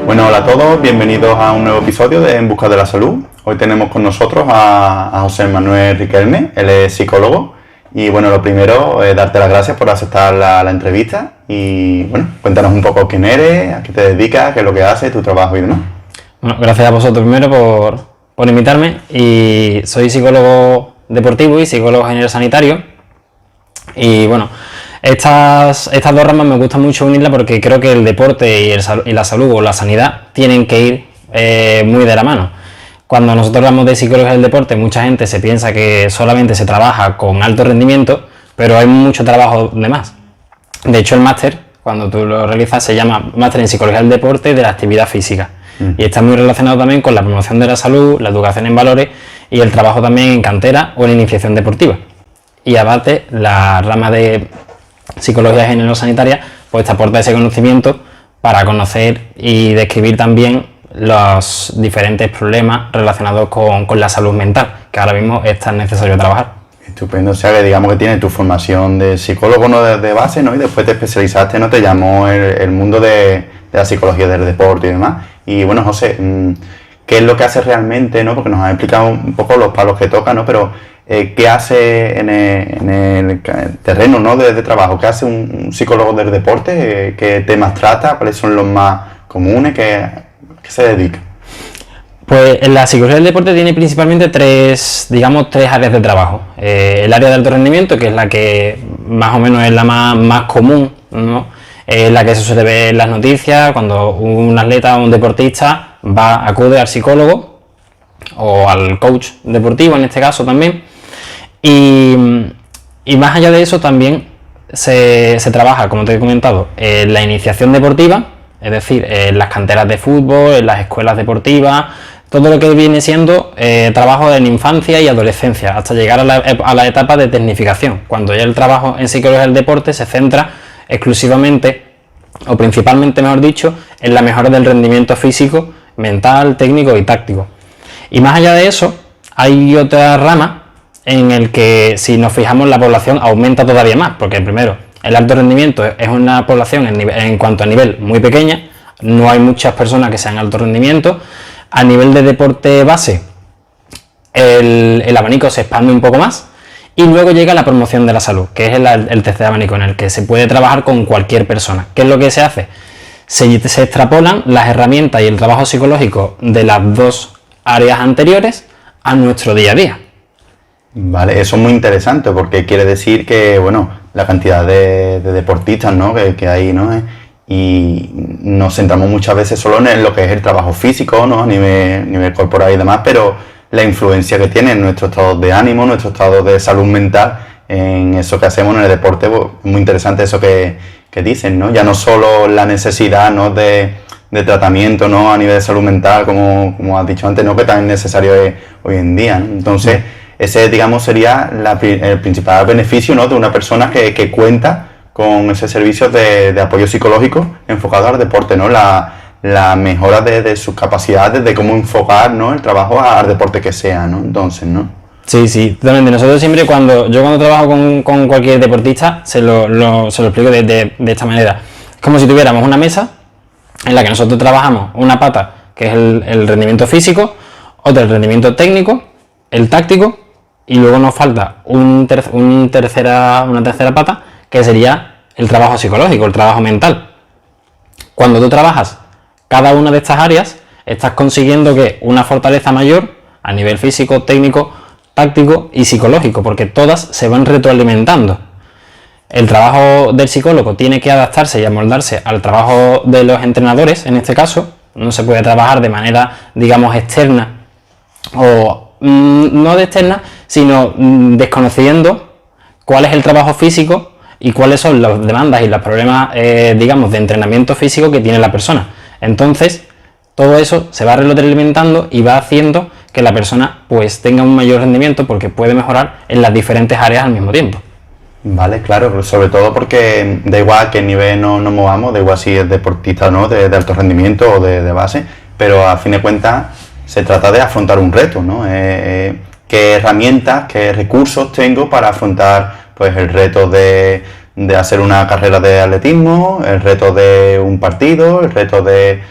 Bueno, hola a todos, bienvenidos a un nuevo episodio de En Busca de la Salud. Hoy tenemos con nosotros a José Manuel Riquelme, él es psicólogo. Y bueno, lo primero, darte las gracias por aceptar la entrevista y bueno, cuéntanos un poco quién eres, a qué te dedicas, qué es lo que haces, tu trabajo y demás. Bueno, gracias a vosotros primero por invitarme. Y soy psicólogo deportivo y psicólogo general sanitario. Y bueno, estas dos ramas me gusta mucho unirlas porque creo que el deporte y la salud o la sanidad tienen que ir muy de la mano. Cuando nosotros hablamos de psicología del deporte, mucha gente se piensa que solamente se trabaja con alto rendimiento, pero hay mucho trabajo de más. De hecho, el máster, cuando tú lo realizas, se llama Máster en Psicología del Deporte y de la Actividad Física. Y está muy relacionado también con la promoción de la salud, la educación en valores y el trabajo también en cantera o en iniciación deportiva. Y aparte, la rama de Psicología General Sanitaria, pues te aporta ese conocimiento para conocer y describir también los diferentes problemas relacionados con la salud mental, que ahora mismo es tan necesario trabajar. Estupendo, o sea que digamos que tienes tu formación de psicólogo, ¿no? de base, ¿no? Y después te especializaste, ¿no? Te llamó el mundo de la psicología del deporte y demás. Y bueno, José, ¿qué es lo que haces realmente, ¿no? Porque nos has explicado un poco los palos que toca, ¿no? Pero ¿qué hace en el terreno, ¿no? de trabajo? ¿Qué hace un psicólogo del deporte? ¿Qué temas trata? ¿Cuáles son los más comunes? ¿Qué se dedica? Pues la psicología del deporte tiene principalmente tres áreas de trabajo. El área de alto rendimiento, que es la que más o menos es la más común, ¿no? La que se suele ver en las noticias, cuando un atleta o un deportista acude al psicólogo o al coach deportivo en este caso también. Y más allá de eso también se trabaja, como te he comentado, en la iniciación deportiva, es decir, en las canteras de fútbol, en las escuelas deportivas, todo lo que viene siendo trabajo en infancia y adolescencia, hasta llegar a la etapa de tecnificación, cuando ya el trabajo en psicología del deporte se centra exclusivamente, o principalmente mejor dicho, en la mejora del rendimiento físico, mental, técnico y táctico. Y más allá de eso, hay otra rama en el que, si nos fijamos, la población aumenta todavía más, porque primero, el alto rendimiento es una población en cuanto a nivel muy pequeña, no hay muchas personas que sean alto rendimiento. A nivel de deporte base, el abanico se expande un poco más y luego llega la promoción de la salud, que es el tercer abanico en el que se puede trabajar con cualquier persona. ¿Qué es lo que se hace? Se extrapolan las herramientas y el trabajo psicológico de las dos áreas anteriores a nuestro día a día. Vale, eso es muy interesante porque quiere decir que, bueno, la cantidad de deportistas, ¿no? que hay, ¿no? Y nos centramos muchas veces solo en lo que es el trabajo físico, ¿no? A nivel corporal y demás, pero la influencia que tiene en nuestro estado de ánimo, nuestro estado de salud mental, en eso que hacemos en el deporte, pues, es muy interesante eso que dicen, ¿no? Ya no solo la necesidad, ¿no? de tratamiento, ¿no? A nivel de salud mental, como has dicho antes, ¿no? Que tan necesario es hoy en día, ¿no? Entonces, ese, digamos, sería el principal beneficio, ¿no? De una persona que cuenta con ese servicio de apoyo psicológico enfocado al deporte, ¿no? La mejora de sus capacidades, de cómo enfocar, ¿no? El trabajo al deporte que sea, ¿no? Entonces, ¿no? Sí, totalmente. Nosotros siempre cuando trabajo con cualquier deportista se lo explico de esta manera. Es como si tuviéramos una mesa en la que nosotros trabajamos una pata, que es el rendimiento físico, otra el rendimiento técnico, el táctico, y luego nos falta una tercera pata, que sería el trabajo psicológico, el trabajo mental. Cuando tú trabajas cada una de estas áreas, estás consiguiendo que una fortaleza mayor a nivel físico, técnico, táctico y psicológico, porque todas se van retroalimentando. El trabajo del psicólogo tiene que adaptarse y amoldarse al trabajo de los entrenadores, en este caso. No se puede trabajar de manera, digamos, externa, o no de externa, sino desconociendo cuál es el trabajo físico y cuáles son las demandas y los problemas, digamos, de entrenamiento físico que tiene la persona. Entonces, todo eso se va retroalimentando y va haciendo que la persona pues tenga un mayor rendimiento porque puede mejorar en las diferentes áreas al mismo tiempo. Vale, claro, sobre todo porque da igual qué nivel nos movamos, da igual si es deportista o no, de alto rendimiento o de base, pero a fin de cuentas se trata de afrontar un reto, ¿no? ¿Qué herramientas, qué recursos tengo para afrontar pues el reto de hacer una carrera de atletismo, el reto de un partido, el reto de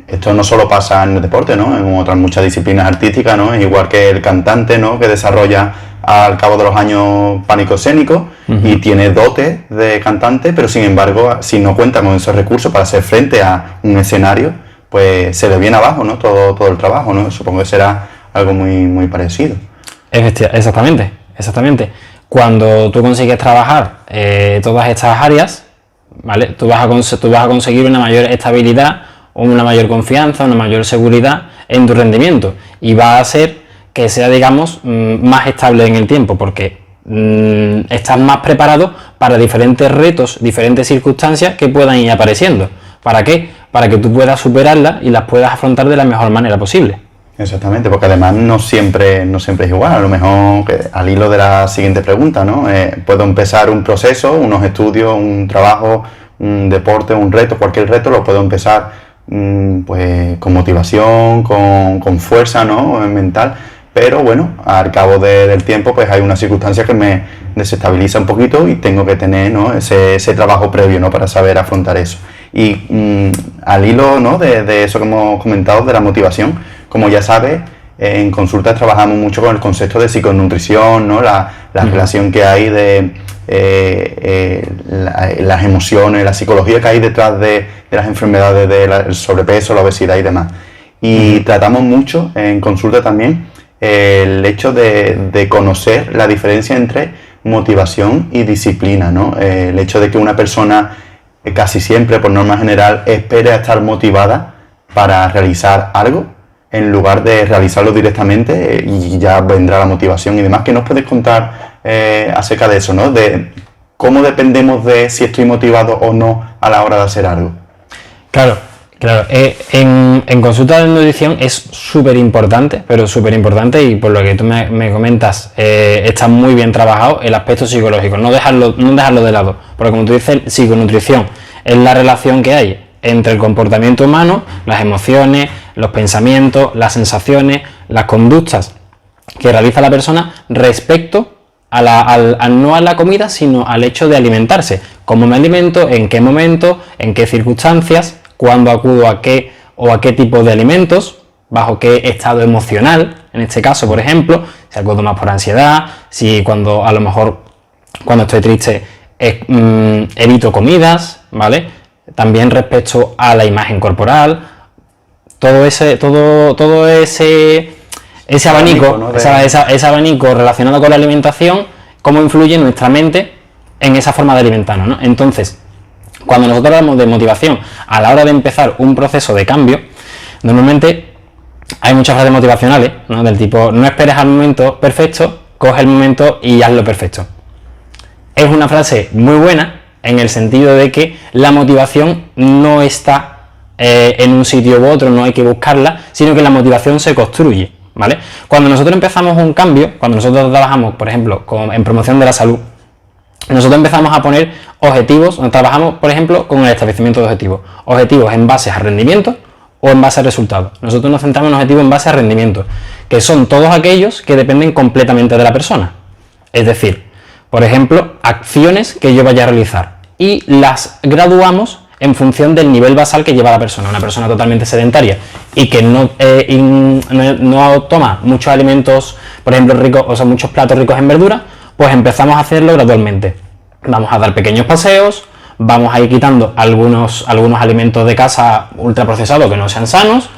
Esto no solo pasa en el deporte, ¿no? En otras muchas disciplinas artísticas, ¿no? Es igual que el cantante, ¿no? Que desarrolla al cabo de los años pánico escénico y tiene dotes de cantante, pero sin embargo, si no cuenta con esos recursos para hacer frente a un escenario, pues se le viene abajo, ¿no? Todo el trabajo, ¿no? Supongo que será algo muy parecido. Exactamente. Cuando tú consigues trabajar todas estas áreas, ¿vale? Tú vas a conseguir una mayor estabilidad, una mayor confianza, una mayor seguridad en tu rendimiento y va a hacer que sea, digamos, más estable en el tiempo porque estás más preparado para diferentes retos, diferentes circunstancias que puedan ir apareciendo. ¿Para qué? Para que tú puedas superarlas y las puedas afrontar de la mejor manera posible. Exactamente, porque además no siempre es igual. A lo mejor, al hilo de la siguiente pregunta, ¿no? Puedo empezar un proceso, unos estudios, un trabajo, un deporte, un reto, cualquier reto lo puedo empezar pues con motivación, con fuerza, ¿no? Mental, pero bueno, al cabo del tiempo pues hay una circunstancia que me desestabiliza un poquito y tengo que tener, ¿no? ese trabajo previo, ¿no? Para saber afrontar eso. Y al hilo, ¿no? de eso que hemos comentado, de la motivación, como ya sabes, en consultas trabajamos mucho con el concepto de psiconutrición, ¿no? La relación que hay de las emociones, la psicología que hay detrás de las enfermedades del sobrepeso, la obesidad y demás. Y tratamos mucho en consulta también el hecho de conocer la diferencia entre motivación y disciplina, ¿no? El hecho de que una persona casi siempre, por norma general, espere a estar motivada para realizar algo en lugar de realizarlo directamente y ya vendrá la motivación y demás. ¿Qué nos puedes contar acerca de eso, ¿no? De cómo dependemos de si estoy motivado o no a la hora de hacer algo. Claro. En consulta de nutrición es súper importante, pero súper importante, y por lo que tú me comentas, está muy bien trabajado el aspecto psicológico, no dejarlo de lado, porque como tú dices, psiconutrición es la relación que hay entre el comportamiento humano, las emociones, los pensamientos, las sensaciones, las conductas que realiza la persona respecto no a la comida, sino al hecho de alimentarse. ¿Cómo me alimento? ¿En qué momento? ¿En qué circunstancias? ¿Cuándo acudo a qué tipo de alimentos? ¿Bajo qué estado emocional? En este caso, por ejemplo, si acudo más por ansiedad, si cuando estoy triste evito comidas, ¿vale? También respecto a la imagen corporal, todo ese abanico, ¿no? ese abanico relacionado con la alimentación, cómo influye en nuestra mente en esa forma de alimentarnos, ¿no? Entonces, cuando nosotros hablamos de motivación a la hora de empezar un proceso de cambio, normalmente hay muchas frases motivacionales, ¿no? Del tipo, no esperes al momento perfecto, coge el momento y hazlo perfecto. Es una frase muy buena en el sentido de que la motivación no está en un sitio u otro, no hay que buscarla, sino que la motivación se construye, ¿vale? Cuando nosotros empezamos un cambio, cuando nosotros trabajamos, por ejemplo, en promoción de la salud, nosotros empezamos a poner objetivos, trabajamos, por ejemplo, con el establecimiento de objetivos en base a rendimiento o en base a resultados. Nosotros nos centramos en objetivos en base a rendimiento, que son todos aquellos que dependen completamente de la persona. Es decir, por ejemplo, acciones que yo vaya a realizar y las graduamos en función del nivel basal que lleva la persona. Una persona totalmente sedentaria y que no toma muchos alimentos, por ejemplo, muchos platos ricos en verdura, pues empezamos a hacerlo gradualmente. Vamos a dar pequeños paseos, vamos a ir quitando algunos alimentos de casa ultraprocesados que no sean sanos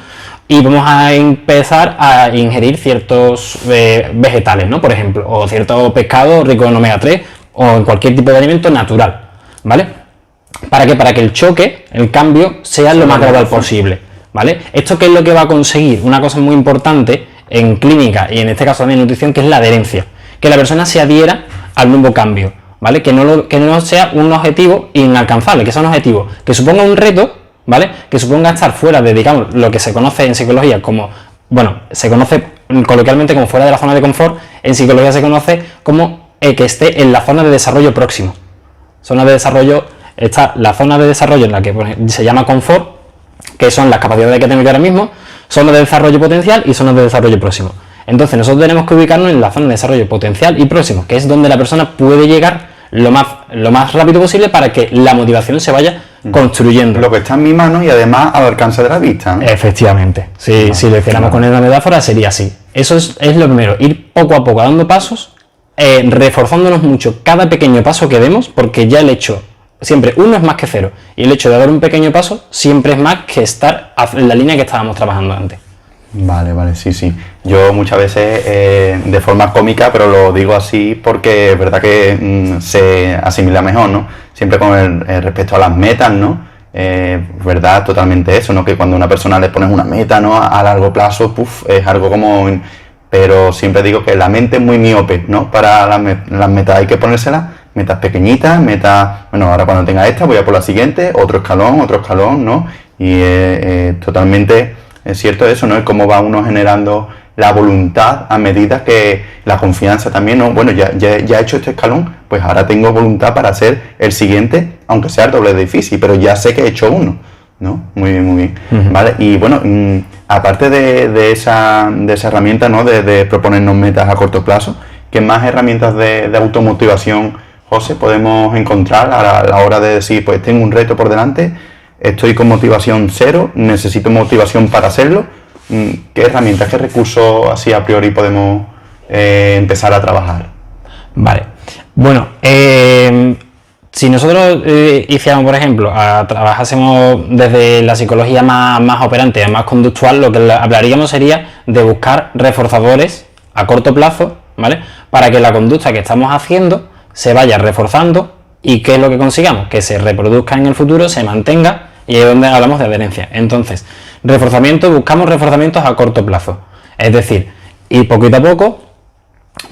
y vamos a empezar a ingerir ciertos vegetales, ¿no? Por ejemplo, o cierto pescado rico en omega 3 o en cualquier tipo de alimento natural, ¿vale? ¿Para qué? Para que el choque, el cambio, sea lo más gradual posible, ¿vale? ¿Esto qué es lo que va a conseguir? Una cosa muy importante en clínica y en este caso también en nutrición, que es la adherencia. Que la persona se adhiera al nuevo cambio, ¿vale? Que no sea un objetivo inalcanzable, que sea un objetivo que suponga un reto, ¿vale? Que suponga estar fuera de, digamos, lo que se conoce en psicología como, bueno, se conoce coloquialmente como fuera de la zona de confort, en psicología se conoce como que esté en la zona de desarrollo próximo. Zona de desarrollo, está la zona de desarrollo en la que se llama confort, que son las capacidades que tengo yo ahora mismo, zona de desarrollo potencial y zona de desarrollo próximo. Entonces nosotros tenemos que ubicarnos en la zona de desarrollo potencial y próximo, que es donde la persona puede llegar lo más rápido posible para que la motivación se vaya construyendo. Lo que está en mi mano y además al alcance de la vista, ¿no? Efectivamente. Si lo hiciéramos con una metáfora sería así. Eso es lo primero, ir poco a poco dando pasos, reforzándonos mucho cada pequeño paso que demos, porque ya el hecho, siempre uno es más que cero, y el hecho de dar un pequeño paso siempre es más que estar en la línea que estábamos trabajando antes. Vale, sí. Yo muchas veces, de forma cómica, pero lo digo así porque es verdad que se asimila mejor, ¿no? Siempre con el respecto a las metas, ¿no? Verdad, totalmente eso, ¿no? Que cuando a una persona le pones una meta, ¿no? A largo plazo, es algo como... Pero siempre digo que la mente es muy miope, ¿no? Para las metas hay que ponérselas, metas pequeñitas, bueno, ahora cuando tenga esta voy a por la siguiente, otro escalón, ¿no? Y totalmente... Es cierto eso, ¿no? Es cómo va uno generando la voluntad a medida que la confianza también, ¿no? Bueno, ya he hecho este escalón, pues ahora tengo voluntad para hacer el siguiente, aunque sea el doble de difícil, pero ya sé que he hecho uno, ¿no? Muy bien. ¿Vale? Y bueno, aparte de esa herramienta, ¿no? De proponernos metas a corto plazo, ¿qué más herramientas de automotivación, José, podemos encontrar a la hora de decir, pues tengo un reto por delante, estoy con motivación cero, necesito motivación para hacerlo? ¿Qué herramientas, qué recursos así a priori podemos empezar a trabajar? Vale, bueno, si nosotros hiciéramos, por ejemplo, trabajásemos desde la psicología más operante, más conductual, lo que hablaríamos sería de buscar reforzadores a corto plazo, ¿vale? Para que la conducta que estamos haciendo se vaya reforzando y ¿qué es lo que consigamos? Que se reproduzca en el futuro, se mantenga. Y es donde hablamos de adherencia. Entonces, buscamos reforzamientos a corto plazo. Es decir, ir poquito a poco,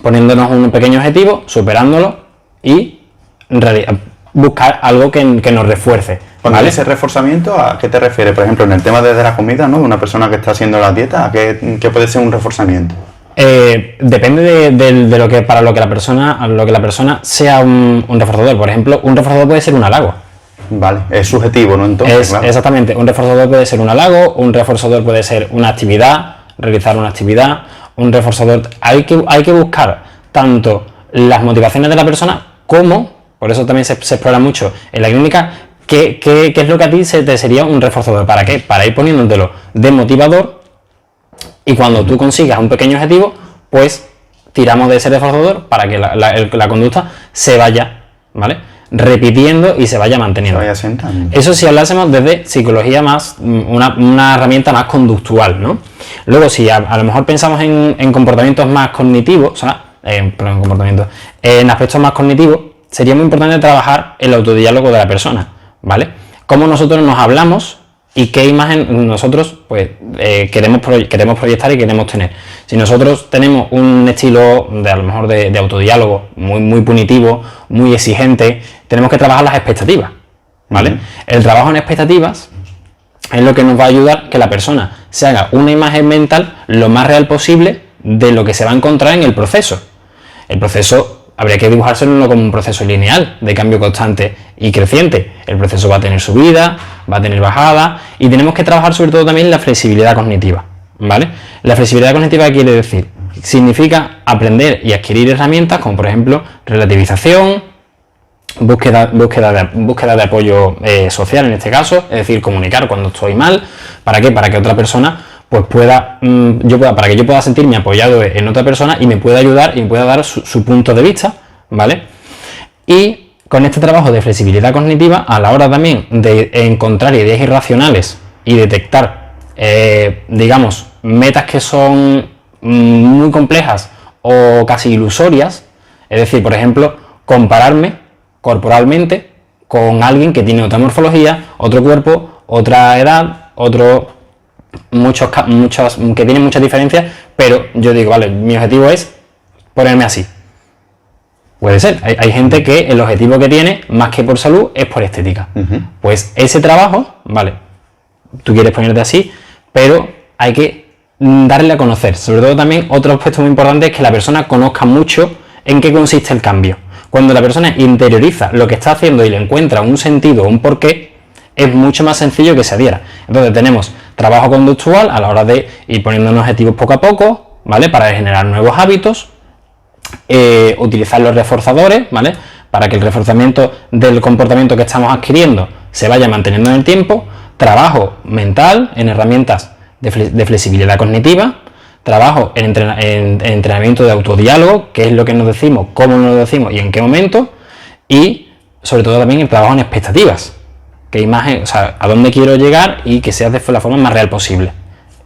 poniéndonos un pequeño objetivo, superándolo y buscar algo que nos refuerce. Cuando ese reforzamiento, ¿a qué te refieres? Por ejemplo, en el tema de la comida, ¿no? De una persona que está haciendo la dieta, ¿a qué puede ser un reforzamiento? Depende de lo que para lo que la persona sea un reforzador. Por ejemplo, un reforzador puede ser un halago. Vale, es subjetivo, ¿no? Entonces, claro. Exactamente, un reforzador puede ser un halago, un reforzador puede ser una actividad, realizar una actividad, un reforzador... Hay que buscar tanto las motivaciones de la persona como, por eso también se explora mucho en la clínica, qué es lo que a ti te sería un reforzador. ¿Para qué? Para ir poniéndotelo de motivador y cuando tú consigas un pequeño objetivo, pues tiramos de ese reforzador para que la conducta se vaya, ¿vale? Repitiendo y se vaya manteniendo. Se vaya sentando. Eso si hablásemos desde psicología más, una herramienta más conductual, ¿no? Luego, si a lo mejor pensamos en comportamientos más cognitivos, en aspectos más cognitivos, sería muy importante trabajar el autodiálogo de la persona, ¿vale? Cómo nosotros nos hablamos y qué imagen nosotros pues queremos proyectar y queremos tener. Si nosotros tenemos un estilo a lo mejor de autodiálogo muy punitivo, muy exigente, tenemos que trabajar las expectativas, ¿vale? El trabajo en expectativas es lo que nos va a ayudar que la persona se haga una imagen mental lo más real posible de lo que se va a encontrar en el proceso. El proceso habría que dibujárselo no como un proceso lineal de cambio constante y creciente. El proceso va a tener subida, va a tener bajada y tenemos que trabajar sobre todo también la flexibilidad cognitiva, ¿vale? La flexibilidad cognitiva, ¿qué quiere decir? Significa aprender y adquirir herramientas como por ejemplo relativización, búsqueda de apoyo social en este caso, es decir, comunicar cuando estoy mal. ¿Para qué? Para que otra persona pues para que yo pueda sentirme apoyado en otra persona y me pueda ayudar y me pueda dar su punto de vista, ¿vale? Y con este trabajo de flexibilidad cognitiva, a la hora también de encontrar ideas irracionales y detectar, digamos, metas que son muy complejas o casi ilusorias, es decir, por ejemplo, compararme corporalmente con alguien que tiene otra morfología, otro cuerpo, otra edad, que tienen muchas diferencias, pero yo digo, vale, mi objetivo es ponerme así. Puede ser, hay gente que el objetivo que tiene, más que por salud, es por estética. Pues ese trabajo, vale, tú quieres ponerte así, pero hay que darle a conocer. Sobre todo también otro aspecto muy importante es que la persona conozca mucho en qué consiste el cambio. Cuando la persona interioriza lo que está haciendo y le encuentra un sentido o un porqué, es mucho más sencillo que se adhiera. Entonces tenemos trabajo conductual a la hora de ir poniendo objetivos poco a poco, ¿vale? Para generar nuevos hábitos, utilizar los reforzadores, ¿vale? para que el reforzamiento del comportamiento que estamos adquiriendo se vaya manteniendo en el tiempo, trabajo mental en herramientas de flexibilidad cognitiva, trabajo en entrenamiento de autodiálogo, qué es lo que nos decimos, cómo nos lo decimos y en qué momento, y sobre todo también el trabajo en expectativas, qué imagen, o sea, a dónde quiero llegar y que sea de la forma más real posible.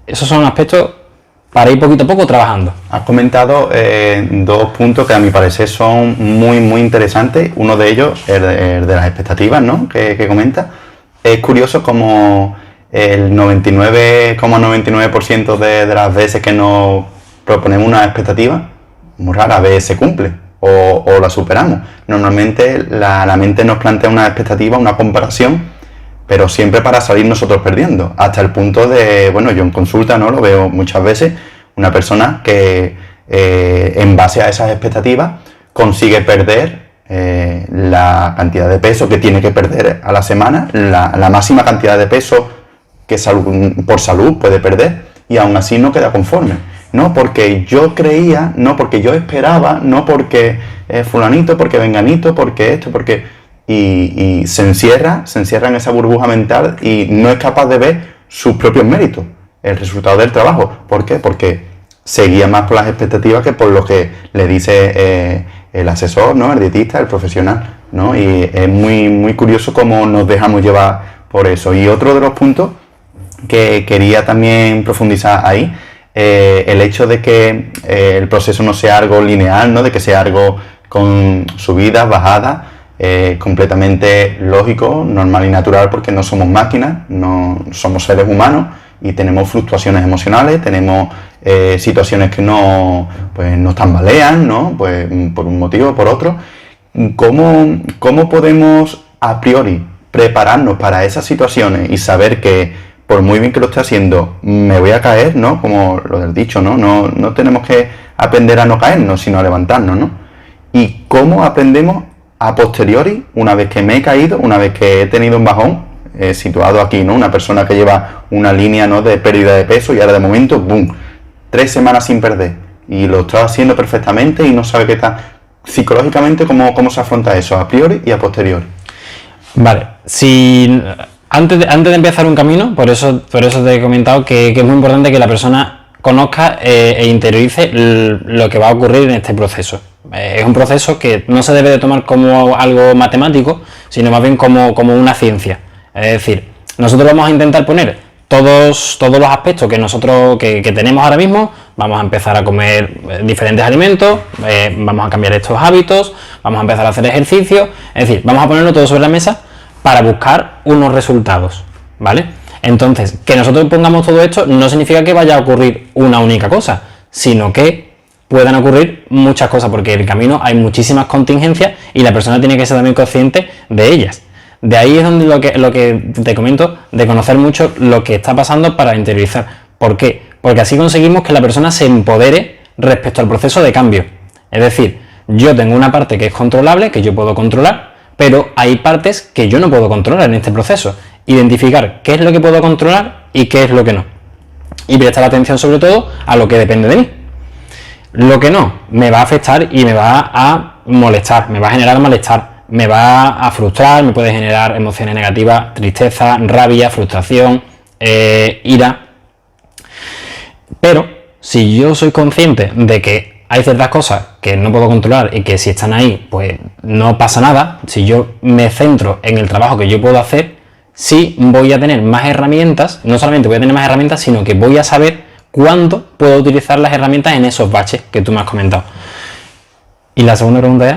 Esos son aspectos para ir poquito a poco trabajando. Has comentado dos puntos que a mi parecer son muy interesantes. Uno de ellos, el de las expectativas, ¿no? que comenta. Es curioso como el 99,99% de las veces que nos proponemos una expectativa, muy rara vez se cumple o la superamos. Normalmente la mente nos plantea una expectativa, una comparación, pero siempre para salir nosotros perdiendo, hasta el punto de, bueno, yo en consulta, ¿no? Lo veo muchas veces, una persona que en base a esas expectativas consigue perder la cantidad de peso que tiene que perder a la semana, la máxima cantidad de peso que por salud puede perder, y aún así no queda conforme. No porque yo creía, no porque yo esperaba, no porque fulanito, porque venganito, porque esto, porque... Y se encierra en esa burbuja mental y no es capaz de ver sus propios méritos, el resultado del trabajo. ¿Por qué? Porque se guía más por las expectativas que por lo que le dice el asesor, ¿no? El dietista, el profesional, ¿no? Y es muy curioso cómo nos dejamos llevar por eso. Y otro de los puntos que quería también profundizar ahí, el hecho de que el proceso no sea algo lineal, ¿no? De que sea algo con subidas, bajadas, completamente lógico, normal y natural, porque no somos máquinas, no somos seres humanos y tenemos fluctuaciones emocionales, tenemos situaciones que nos tambalean, ¿no? Pues por un motivo o por otro. ¿Cómo podemos a priori prepararnos para esas situaciones y saber que por muy bien que lo esté haciendo me voy a caer, ¿no? Como lo del dicho, ¿no? No tenemos que aprender a no caernos, sino a levantarnos, ¿no? Y cómo aprendemos a posteriori, una vez que me he caído, una vez que he tenido un bajón, situado aquí, ¿no? Una persona que lleva una línea, ¿no? De pérdida de peso y ahora de momento, ¡boom!, 3 semanas sin perder y lo está haciendo perfectamente y no sabe qué está. Psicológicamente, ¿cómo se afronta eso? A priori y a posteriori. Vale, si antes de empezar un camino, por eso te he comentado que es muy importante que la persona conozca e interiorice lo que va a ocurrir en este proceso. Es un proceso que no se debe de tomar como algo matemático, sino más bien como una ciencia. Es decir, nosotros vamos a intentar poner todos los aspectos que tenemos ahora mismo. Vamos a empezar a comer diferentes alimentos, vamos a cambiar estos hábitos, vamos a empezar a hacer ejercicio, es decir, vamos a ponerlo todo sobre la mesa para buscar unos resultados, ¿vale? Entonces, que nosotros pongamos todo esto no significa que vaya a ocurrir una única cosa, sino que puedan ocurrir muchas cosas, porque en el camino hay muchísimas contingencias y la persona tiene que ser también consciente de ellas. De ahí es donde lo que te comento, de conocer mucho lo que está pasando para interiorizar. ¿Por qué? Porque así conseguimos que la persona se empodere respecto al proceso de cambio. Es decir, yo tengo una parte que es controlable, que yo puedo controlar, pero hay partes que yo no puedo controlar en este proceso. Identificar qué es lo que puedo controlar y qué es lo que no. Y prestar atención sobre todo a lo que depende de mí. Lo que no, me va a afectar y me va a molestar, me va a generar malestar, me va a frustrar, me puede generar emociones negativas, tristeza, rabia, frustración, ira. Pero si yo soy consciente de que hay ciertas cosas que no puedo controlar y que si están ahí, pues no pasa nada, si yo me centro en el trabajo que yo puedo hacer, sí voy a tener más herramientas, no solamente voy a tener más herramientas, sino que voy a saber cuándo puedo utilizar las herramientas en esos baches que tú me has comentado. ¿Y la segunda pregunta es?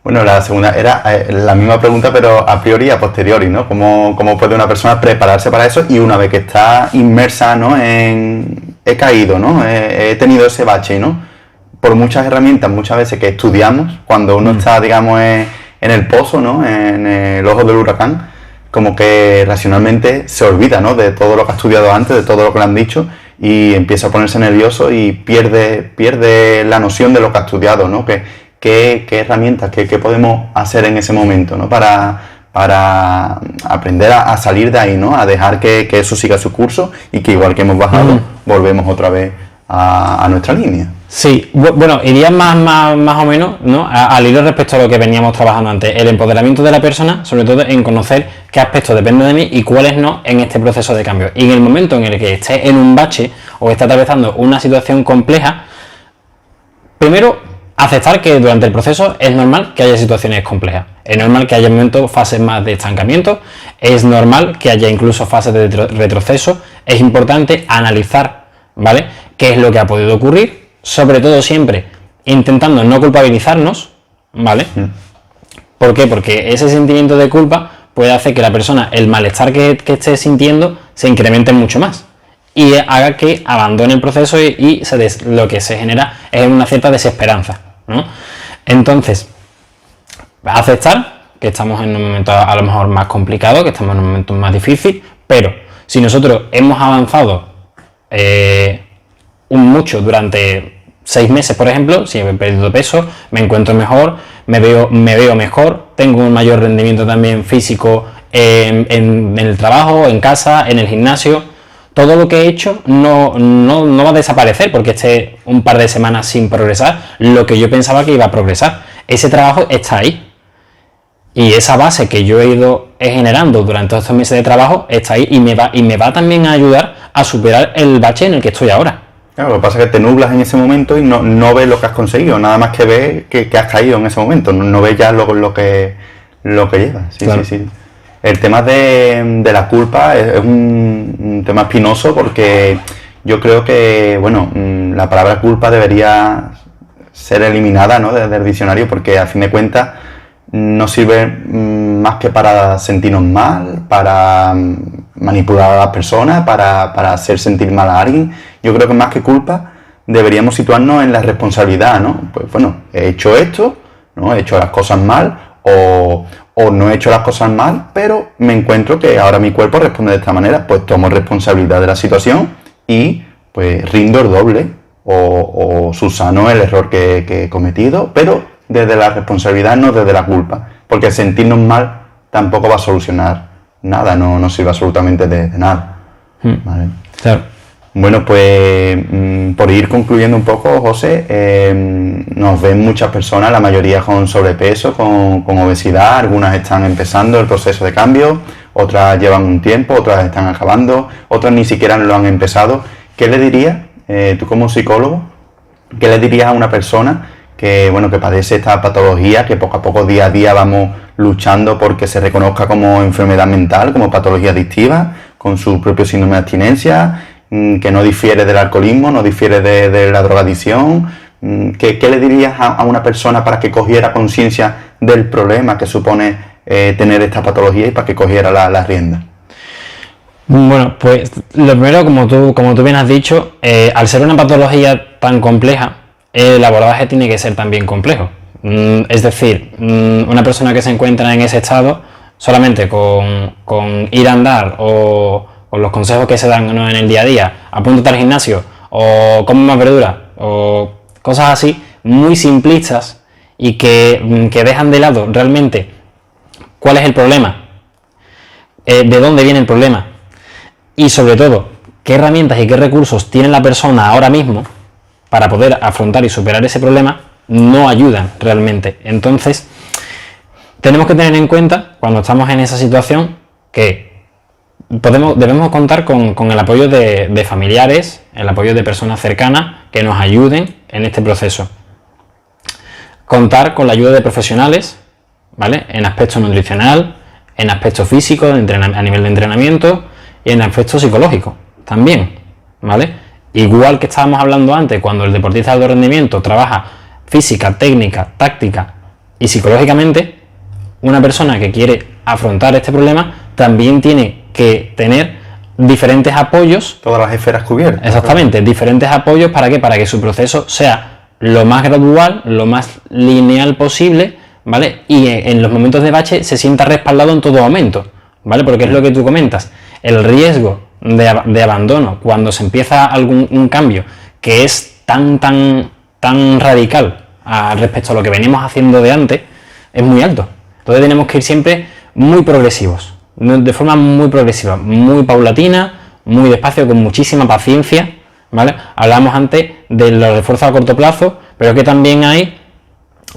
Bueno, la segunda era la misma pregunta, pero a priori y a posteriori, ¿no? ¿Cómo puede una persona prepararse para eso? Y una vez que está inmersa, ¿no? He caído, ¿no? He tenido ese bache, ¿no? Por muchas herramientas, muchas veces que estudiamos, cuando uno está, digamos, en el pozo, ¿no? En el ojo del huracán, como que racionalmente se olvida, ¿no? De todo lo que ha estudiado antes, de todo lo que le han dicho, y empieza a ponerse nervioso y pierde la noción de lo que ha estudiado, ¿no? ¿Qué herramientas, qué podemos hacer en ese momento, ¿no? Para aprender a salir de ahí, ¿no? A dejar que eso siga su curso y que igual que hemos bajado, volvemos otra vez a nuestra línea. Sí, bueno, iría más o menos, ¿no? Al hilo respecto a lo que veníamos trabajando antes, el empoderamiento de la persona, sobre todo en conocer qué aspectos dependen de mí y cuáles no en este proceso de cambio. Y en el momento en el que esté en un bache o esté atravesando una situación compleja, primero, aceptar que durante el proceso es normal que haya situaciones complejas. Es normal que haya momentos, fases más de estancamiento, es normal que haya incluso fases de retroceso. Es importante analizar, ¿vale?, qué es lo que ha podido ocurrir, sobre todo siempre intentando no culpabilizarnos, ¿vale? ¿Por qué? Porque ese sentimiento de culpa puede hacer que la persona, el malestar que esté sintiendo, se incremente mucho más y haga que abandone el proceso y lo que se genera es una cierta desesperanza, ¿no? Entonces, aceptar que estamos en un momento a lo mejor más complicado, que estamos en un momento más difícil, pero si nosotros hemos avanzado mucho durante 6 meses, por ejemplo, si he perdido peso, me encuentro mejor, me veo mejor, tengo un mayor rendimiento también físico en el trabajo, en casa, en el gimnasio. Todo lo que he hecho no va a desaparecer porque esté un par de semanas sin progresar lo que yo pensaba que iba a progresar. Ese trabajo está ahí. Y esa base que yo he ido generando durante estos meses de trabajo está ahí y me va también a ayudar a superar el bache en el que estoy ahora. Claro, lo que pasa es que te nublas en ese momento y no ves lo que has conseguido, nada más que ves que has caído en ese momento, no ves ya lo que llevas. Sí, claro. Sí. El tema de la culpa es un tema espinoso porque yo creo que, bueno, la palabra culpa debería ser eliminada, ¿no?, desde el diccionario, porque a fin de cuentas no sirve más que para sentirnos mal, para manipular a las personas, para hacer sentir mal a alguien. Yo creo que más que culpa deberíamos situarnos en la responsabilidad, ¿no? Pues bueno, he hecho esto, ¿no?, he hecho las cosas mal o no he hecho las cosas mal, pero me encuentro que ahora mi cuerpo responde de esta manera, pues tomo responsabilidad de la situación y pues rindo el doble o subsano el error que he cometido, pero desde la responsabilidad, no desde la culpa, porque sentirnos mal tampoco va a solucionar nada, no sirve absolutamente de nada. ¿Vale? Claro. Bueno, pues por ir concluyendo un poco, José, nos ven muchas personas, la mayoría con sobrepeso, con obesidad, algunas están empezando el proceso de cambio, otras llevan un tiempo, otras están acabando, otras ni siquiera lo han empezado. ¿Qué le dirías, tú como psicólogo, qué le dirías a una persona que padece esta patología, que poco a poco, día a día, vamos luchando porque se reconozca como enfermedad mental, como patología adictiva, con su propio síndrome de abstinencia, que no difiere del alcoholismo, no difiere de la drogadicción? ¿Qué le dirías a una persona para que cogiera conciencia del problema que supone tener esta patología y para que cogiera la rienda? Bueno, pues lo primero, como tú bien has dicho, al ser una patología tan compleja, el abordaje tiene que ser también complejo. Es decir, una persona que se encuentra en ese estado, solamente con ir a andar o con los consejos que se dan, ¿no?, en el día a día, apúntate al gimnasio o come más verdura o cosas así, muy simplistas y que dejan de lado realmente cuál es el problema, de dónde viene el problema y sobre todo qué herramientas y qué recursos tiene la persona ahora mismo para poder afrontar y superar ese problema, no ayudan realmente. Entonces, tenemos que tener en cuenta, cuando estamos en esa situación, que debemos contar con el apoyo de familiares, el apoyo de personas cercanas que nos ayuden en este proceso. Contar con la ayuda de profesionales, ¿vale?, en aspecto nutricional, en aspecto físico, a nivel de entrenamiento y en aspecto psicológico también, ¿vale? Igual que estábamos hablando antes, cuando el deportista de alto rendimiento trabaja física, técnica, táctica y psicológicamente, una persona que quiere afrontar este problema también tiene que tener diferentes apoyos. Todas las esferas cubiertas. Exactamente, diferentes apoyos, ¿para qué? Para que su proceso sea lo más gradual, lo más lineal posible, ¿vale? Y en los momentos de bache se sienta respaldado en todo momento, ¿vale? Porque es lo que tú comentas, el riesgo de abandono cuando se empieza un cambio que es tan radical respecto a lo que veníamos haciendo de antes, es muy alto. Entonces tenemos que ir siempre muy progresivos, de forma muy progresiva, muy paulatina, muy despacio, con muchísima paciencia, ¿vale? Hablábamos antes de los refuerzos a corto plazo, pero es que también hay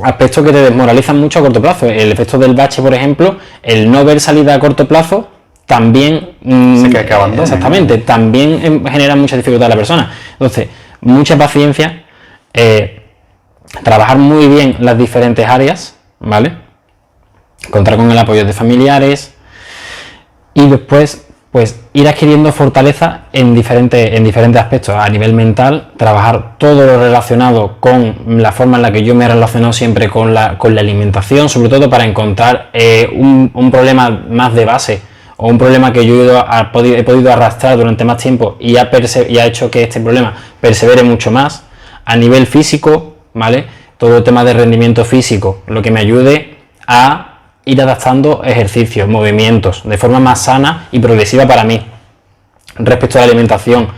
aspectos que te desmoralizan mucho a corto plazo. El efecto del bache, por ejemplo, el no ver salida a corto plazo, también se queda que abandona, exactamente, también genera mucha dificultad a la persona. Entonces, mucha paciencia, trabajar muy bien las diferentes áreas, ¿vale? Contar con el apoyo de familiares y después pues ir adquiriendo fortaleza en diferentes aspectos. A nivel mental, trabajar todo lo relacionado con la forma en la que yo me he relacionado siempre con la alimentación, sobre todo para encontrar un problema más de base o un problema que yo he podido arrastrar durante más tiempo y ha hecho que este problema persevere mucho más. A nivel físico, ¿vale? Todo el tema de rendimiento físico, lo que me ayude a ir adaptando ejercicios, movimientos, de forma más sana y progresiva para mí. Respecto a la alimentación,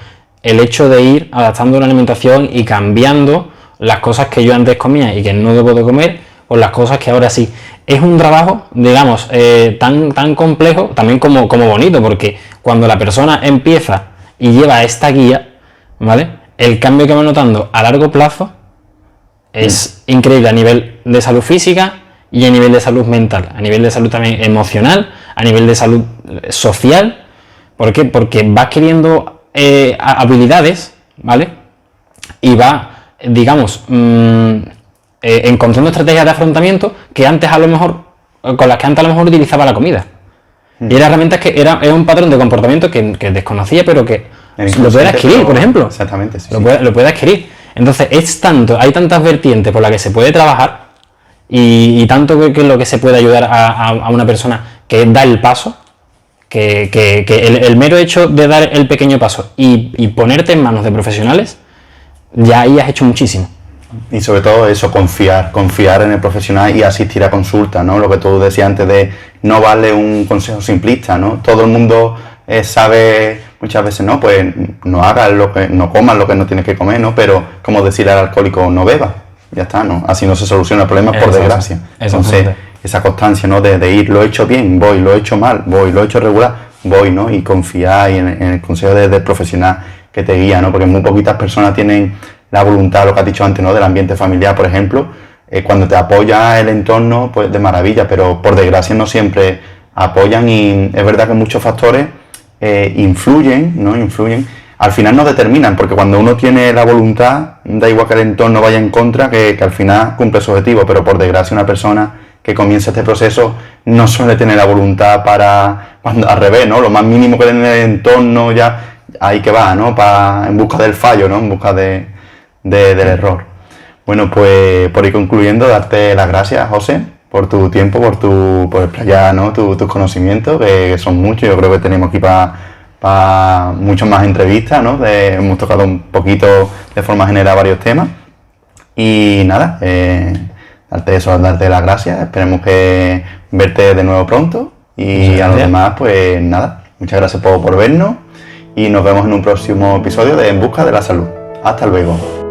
el hecho de ir adaptando la alimentación y cambiando las cosas que yo antes comía y que no debo de comer, por las cosas que ahora sí. Es un trabajo, digamos, tan complejo, también como bonito, porque cuando la persona empieza y lleva esta guía, ¿vale? El cambio que va notando a largo plazo es increíble a nivel de salud física y a nivel de salud mental, a nivel de salud también emocional, a nivel de salud social. ¿Por qué? Porque va adquiriendo habilidades, ¿vale? Y va, digamos, encontrando estrategias de afrontamiento que antes a lo mejor, con las que antes a lo mejor utilizaba la comida. Y era herramientas que era un patrón de comportamiento que desconocía, pero que lo puede adquirir, por ejemplo. Exactamente, sí. Lo puede adquirir. Entonces, hay tantas vertientes por las que se puede trabajar y tanto que es lo que se puede ayudar a una persona que da el paso, que el mero hecho de dar el pequeño paso y ponerte en manos de profesionales, ya ahí has hecho muchísimo. Y sobre todo eso, confiar en el profesional y asistir a consulta, ¿no? Lo que tú decías antes de no vale un consejo simplista, ¿no? Todo el mundo sabe muchas veces, ¿no? Pues no comas lo que no tienes que comer, ¿no? Pero como decir al alcohólico, no bebas, ya está, ¿no? Así no se soluciona el problema, por desgracia. Entonces, esa constancia, ¿no? De ir, lo he hecho bien, voy, lo he hecho mal, voy, lo he hecho regular, voy, ¿no? Y confiar en el consejo del profesional que te guía, ¿no? Porque muy poquitas personas tienen la voluntad, lo que has dicho antes, ¿no? Del ambiente familiar, por ejemplo, cuando te apoya el entorno, pues de maravilla, pero por desgracia no siempre apoyan y es verdad que muchos factores influyen, ¿no? Al final no determinan, porque cuando uno tiene la voluntad, da igual que el entorno vaya en contra, que al final cumple su objetivo, pero por desgracia una persona que comienza este proceso no suele tener la voluntad al revés, ¿no? Lo más mínimo que tiene el entorno ya, ahí que va, ¿no? En busca del fallo, ¿no? En busca del error. Bueno, pues por ir concluyendo, darte las gracias, José, por tu tiempo, por explayar, ¿no? tus conocimientos, que son muchos. Yo creo que tenemos aquí para muchas más entrevistas, ¿no? Hemos tocado un poquito de forma general varios temas. Y nada, darte las gracias. Esperemos que verte de nuevo pronto. Y a los demás, pues nada, muchas gracias por vernos. Y nos vemos en un próximo episodio de En Busca de la Salud. Hasta luego.